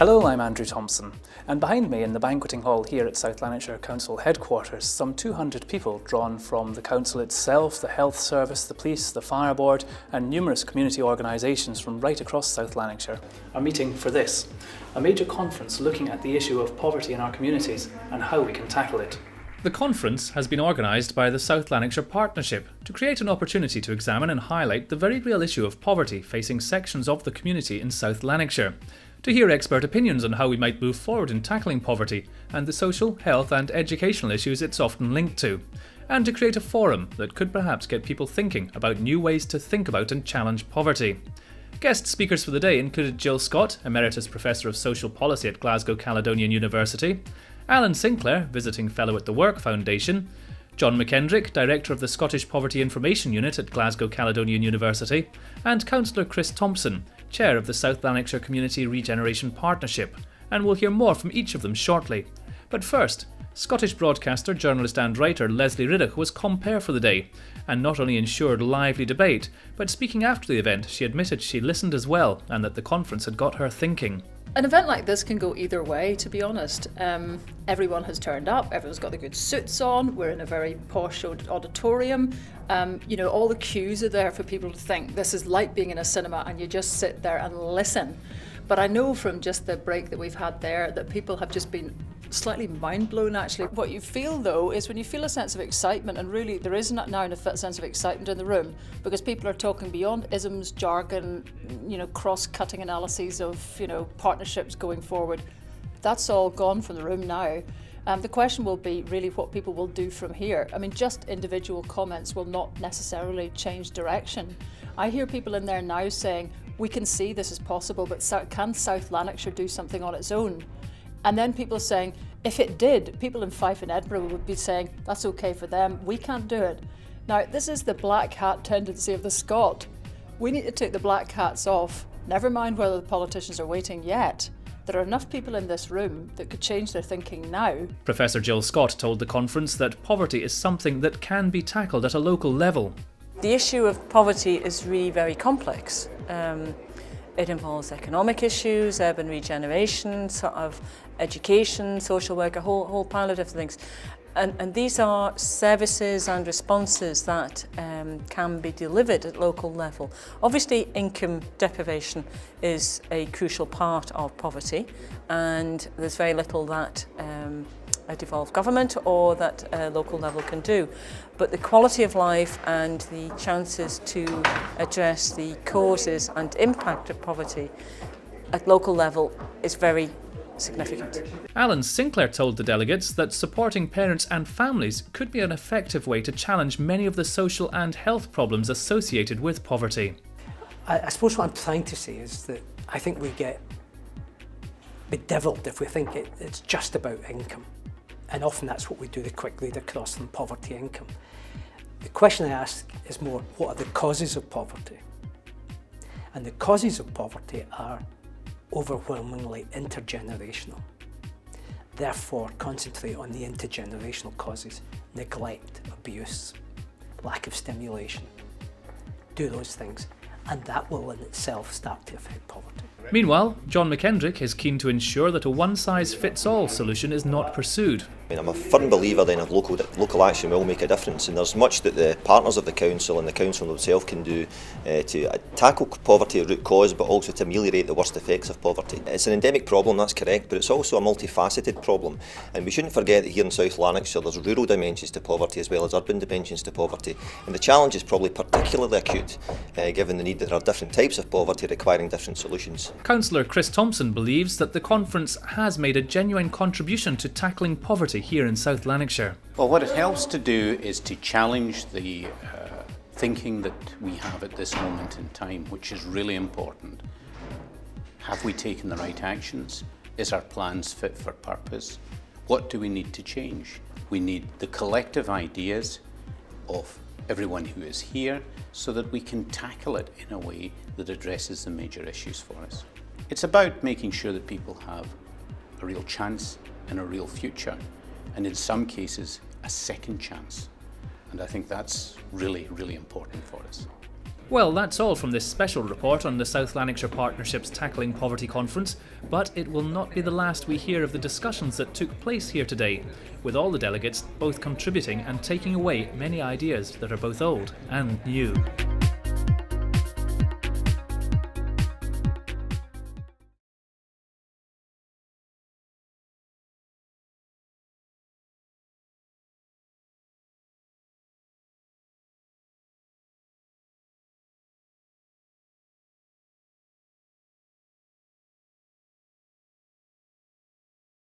Hello, I'm Andrew Thompson, and behind me in the banqueting hall here at South Lanarkshire Council headquarters, some 200 people drawn from the council itself, the health service, the police, the fire board and numerous community organisations from right across South Lanarkshire are meeting for this, a major conference looking at the issue of poverty in our communities and how we can tackle it. The conference has been organised by the South Lanarkshire Partnership to create an opportunity to examine and highlight the very real issue of poverty facing sections of the community in South Lanarkshire, to hear expert opinions on how we might move forward in tackling poverty and the social, health and educational issues it's often linked to, and to create a forum that could perhaps get people thinking about new ways to think about and challenge poverty. Guest speakers for the day included Jill Scott, Emeritus Professor of Social Policy at Glasgow Caledonian University, Alan Sinclair, Visiting Fellow at the Work Foundation, John McKendrick, Director of the Scottish Poverty Information Unit at Glasgow Caledonian University, and Councillor Chris Thompson, Chair of the South Lanarkshire Community Regeneration Partnership, and we'll hear more from each of them shortly. But first, Scottish broadcaster, journalist and writer Leslie Riddoch was compere for the day, and not only ensured lively debate, but speaking after the event, she admitted she listened as well, and that the conference had got her thinking. An event like this can go either way, to be honest. Everyone has turned up, everyone's got the good suits on, we're in a very posh auditorium. All the cues are there for people to think this is like being in a cinema and you just sit there and listen. But I know from just the break that we've had there that people have just been slightly mind blown actually. What you feel though is when you feel a sense of excitement, and really there is now a sense of excitement in the room because people are talking beyond isms, jargon, cross-cutting analyses of, partnerships going forward. That's all gone from the room now. The question will be really what people will do from here. I mean, just individual comments will not necessarily change direction. I hear people in there now saying, we can see this is possible, but can South Lanarkshire do something on its own? And then people saying, if it did, people in Fife and Edinburgh would be saying, that's okay for them, we can't do it. Now, this is the black hat tendency of the Scot. We need to take the black hats off, never mind whether the politicians are waiting yet. There are enough people in this room that could change their thinking now. Professor Jill Scott told the conference that poverty is something that can be tackled at a local level. The issue of poverty is really very complex. It involves economic issues, urban regeneration, sort of education, social work, a whole pile of different things. And these are services and responses that can be delivered at local level. Obviously, income deprivation is a crucial part of poverty, and there's very little that a devolved government or that a local level can do. But the quality of life and the chances to address the causes and impact of poverty at local level is very significant. Alan Sinclair told the delegates that supporting parents and families could be an effective way to challenge many of the social and health problems associated with poverty. I suppose what I'm trying to say is that I think we get bedevilled if we think it's just about income. And often that's what we do, the quick read across from poverty income. The question I ask is more, what are the causes of poverty? And the causes of poverty are overwhelmingly intergenerational. Therefore, concentrate on the intergenerational causes: neglect, abuse, lack of stimulation. Do those things, and that will in itself start to affect poverty. Meanwhile, John McKendrick is keen to ensure that a one-size-fits-all solution is not pursued. I'm a firm believer then of local action will make a difference, and there's much that the partners of the council and the council themselves can do to tackle poverty at root cause, but also to ameliorate the worst effects of poverty. It's an endemic problem, that's correct, but it's also a multifaceted problem, and we shouldn't forget that here in South Lanarkshire there's rural dimensions to poverty as well as urban dimensions to poverty, and the challenge is probably particularly acute given the need that there are different types of poverty requiring different solutions. Councillor Chris Thompson believes that the conference has made a genuine contribution to tackling poverty here in South Lanarkshire. Well, what it helps to do is to challenge the thinking that we have at this moment in time, which is really important. Have we taken the right actions? Is our plans fit for purpose? What do we need to change? We need the collective ideas of everyone who is here so that we can tackle it in a way that addresses the major issues for us. It's about making sure that people have a real chance and a real future, and in some cases, a second chance. And I think that's really, really important for us. Well, that's all from this special report on the South Lanarkshire Partnership's Tackling Poverty Conference, but it will not be the last we hear of the discussions that took place here today, with all the delegates both contributing and taking away many ideas that are both old and new.